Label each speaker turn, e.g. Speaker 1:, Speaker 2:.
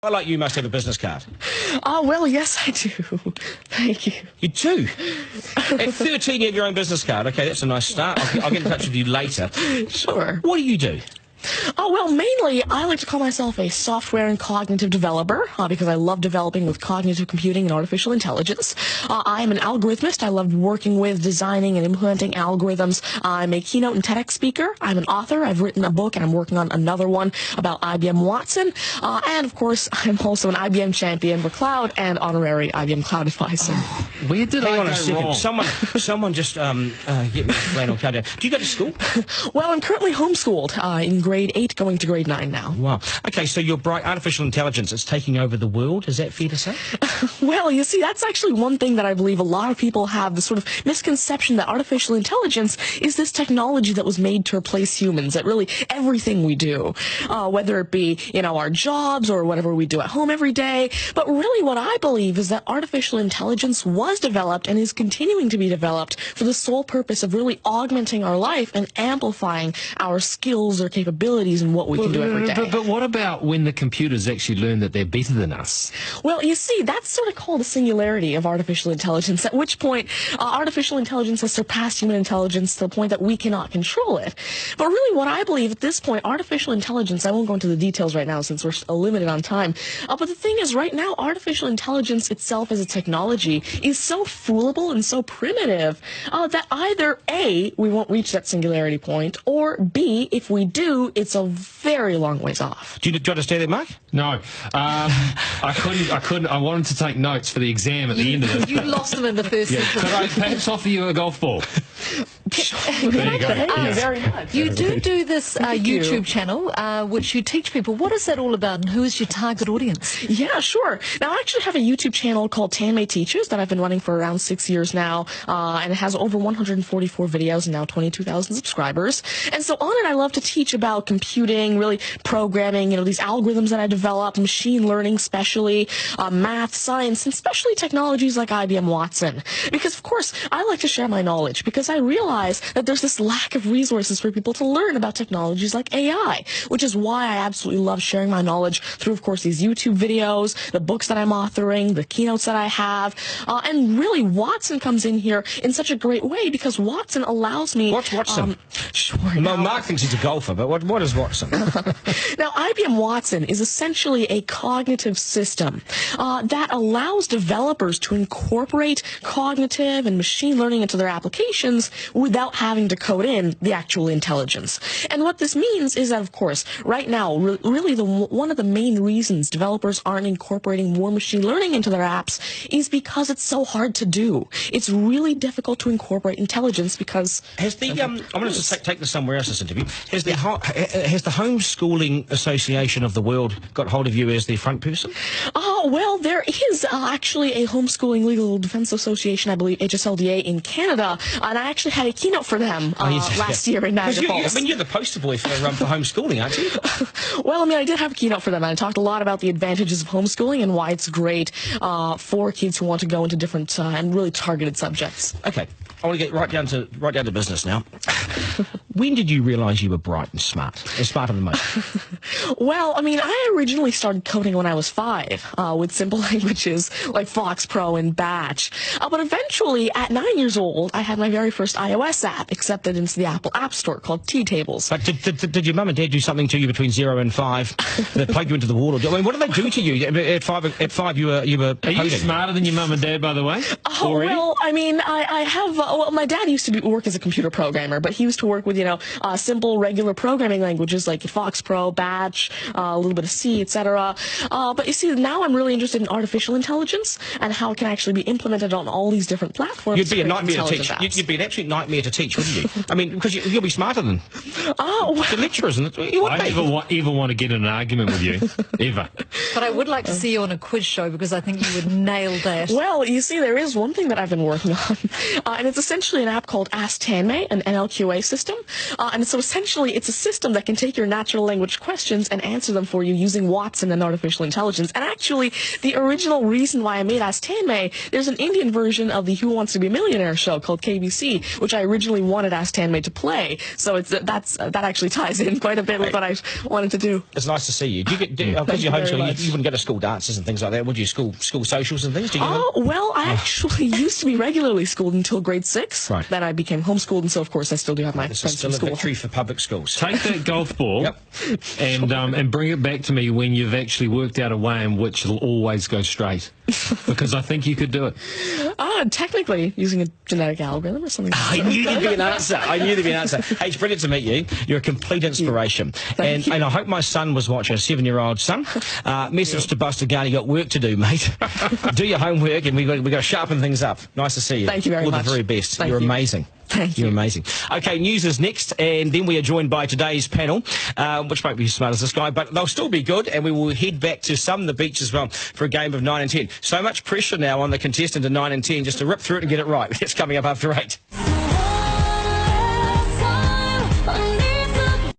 Speaker 1: Like you must have a business card.
Speaker 2: Oh, well, yes, I do. Thank you.
Speaker 1: You do? At 13, you have your own business card. Okay, that's a nice start. I'll get in touch with you later.
Speaker 2: Sure.
Speaker 1: What do you do?
Speaker 2: Oh, well, mainly, I like to call myself a software and cognitive developer because I love developing with cognitive computing and artificial intelligence. I am an algorithmist. I love working with, designing, and implementing algorithms. I'm a keynote and TEDx speaker. I'm an author. I've written a book, and I'm working on another one about IBM Watson. And, of course, I'm also an IBM champion for cloud and honorary IBM cloud advisor.
Speaker 3: Where did I go wrong?
Speaker 1: Someone just get me the flannel card down. Do you go to school?
Speaker 2: Well, I'm currently homeschooled in grade 8, going to grade 9 now.
Speaker 1: Wow. Okay, so your bright artificial intelligence is taking over the world. Is that fair to say?
Speaker 2: Well, you see, that's actually one thing that I believe a lot of people have, the sort of misconception that artificial intelligence is this technology that was made to replace humans, that really everything we do, whether it be, our jobs or whatever we do at home every day. But really what I believe is that artificial intelligence was developed and is continuing to be developed for the sole purpose of really augmenting our life and amplifying our skills or capabilities and what we can do every day.
Speaker 3: But what about when the computers actually learn that they're better than us?
Speaker 2: Well, you see, that's sort of called a singularity of artificial intelligence, at which point artificial intelligence has surpassed human intelligence to the point that we cannot control it. But really what I believe at this point, artificial intelligence, I won't go into the details right now since we're limited on time, but the thing is right now, artificial intelligence itself as a technology is so foolable and so primitive that either A, we won't reach that singularity point, or B, if we do, it's a very long ways off.
Speaker 1: Do you understand that, Mark?
Speaker 3: No. I couldn't. I wanted to take notes for the exam at the end of it.
Speaker 4: You lost them in the first sentence.
Speaker 3: Could I perhaps offer you a golf ball?
Speaker 2: There you go. Thank you very much.
Speaker 4: You do this YouTube channel, which you teach people. What is that all about, and who is your target audience?
Speaker 2: Yeah, sure. Now, I actually have a YouTube channel called Tanmay Teaches that I've been running for around 6 years now, and it has over 144 videos and now 22,000 subscribers. And so on it, I love to teach about computing, really programming, these algorithms that I developed, machine learning especially, math, science, and especially technologies like IBM Watson. Because, of course, I like to share my knowledge because I realize that there's this lack of resources for people to learn about technologies like AI, which is why I absolutely love sharing my knowledge through, of course, these YouTube videos, the books that I'm authoring, the keynotes that I have, and really Watson comes in here in such a great way because Watson allows me...
Speaker 1: What's Watson?
Speaker 2: Sure.
Speaker 1: Mark thinks he's a golfer, but what is Watson?
Speaker 2: Now, IBM Watson is essentially a cognitive system that allows developers to incorporate cognitive and machine learning into their applications without having to code in the actual intelligence. And what this means is that, of course, right now, really one of the main reasons developers aren't incorporating more machine learning into their apps is because it's so hard to do. It's really difficult to incorporate intelligence because...
Speaker 1: I'm going to take this somewhere else, this interview. Has the Homeschooling Association of the World got hold of you as their front person?
Speaker 2: Well, there is actually a Homeschooling Legal Defense Association, I believe, HSLDA in Canada, and I actually had a keynote for them last year in Niagara Falls.
Speaker 1: You're the poster boy for homeschooling, aren't you?
Speaker 2: Well, I did have a keynote for them, and I talked a lot about the advantages of homeschooling and why it's great for kids who want to go into different and really targeted subjects.
Speaker 1: Okay, I want to get right down to business now. When did you realise you were bright and smart, and smarter than most?
Speaker 2: Well, I originally started coding when I was 5 with simple languages like Fox Pro and Batch. But eventually, at 9 years old, I had my very first iOS app accepted into the Apple App Store called T-Tables.
Speaker 1: But did your mum and dad do something to you between 0 and 5 that plugged you into the wall? What did they do to you? At 5, you were
Speaker 3: Are you smarter than your mum and dad, by the way?
Speaker 2: Well, I have... my dad used to work as a computer programmer, but he used to work with, simple, regular programming languages like Fox Pro, Batch, a little bit of C, etc. But you see, now I'm really interested in artificial intelligence and how it can actually be implemented on all these different platforms.
Speaker 1: You'd be a nightmare to teach. You'd be an absolute nightmare to teach, wouldn't you? Because you'll be smarter than the lecturers.
Speaker 3: I ever want to get in an argument with you, ever.
Speaker 4: But I would like to see you on a quiz show because I think you would nail that.
Speaker 2: Well, you see, there is one thing that I've been working on, and it's essentially an app called Ask Tanmay, an NLQA system. And so essentially it's a system that can take your natural language questions and answer them for you using Watson and artificial intelligence. And actually, the original reason why I made Ask Tanmay, there's an Indian version of the Who Wants to Be a Millionaire show called KBC, which I originally wanted Ask Tanmay to play. So that actually ties in quite a bit with what I wanted to do.
Speaker 1: It's nice to see you. Do you get, because you're homeschooling, you wouldn't go to school dances and things like that, would you? School socials and things? Do you
Speaker 2: Oh, well, I actually used to be regularly schooled until grade 6.
Speaker 1: Right.
Speaker 2: Then I became homeschooled, and so, of course, I still do have my
Speaker 1: This is
Speaker 2: friends
Speaker 1: still
Speaker 2: from
Speaker 1: a
Speaker 2: school.
Speaker 1: victory for public schools.
Speaker 3: Take that golf ball
Speaker 1: Yep.
Speaker 3: and bring it back to me when you've actually worked out a way in which it'll always go straight. Because I think you could do it.
Speaker 2: Technically, using a genetic algorithm or something.
Speaker 1: I knew there'd be an answer. I knew there'd be an answer. Hey, it's brilliant to meet you. You're a complete inspiration.
Speaker 2: Thank you.
Speaker 1: And I hope my son was watching, a 7-year-old son. Message to Buster Gunn, you got work to do, mate. Do your homework, and we've got to sharpen things up. Nice to see you.
Speaker 2: Thank you very
Speaker 1: All
Speaker 2: much.
Speaker 1: the very best.
Speaker 2: Thank
Speaker 1: You're
Speaker 2: you.
Speaker 1: amazing.
Speaker 2: Thank you.
Speaker 1: You're amazing. Okay, news is next, and then we are joined by today's panel, which won't be as smart as this guy, but they'll still be good, and we will head back to the beach as well for a game of 9 and 10. So much pressure now on the contestant in 9 and 10 just to rip through it and get it right. It's coming up after 8.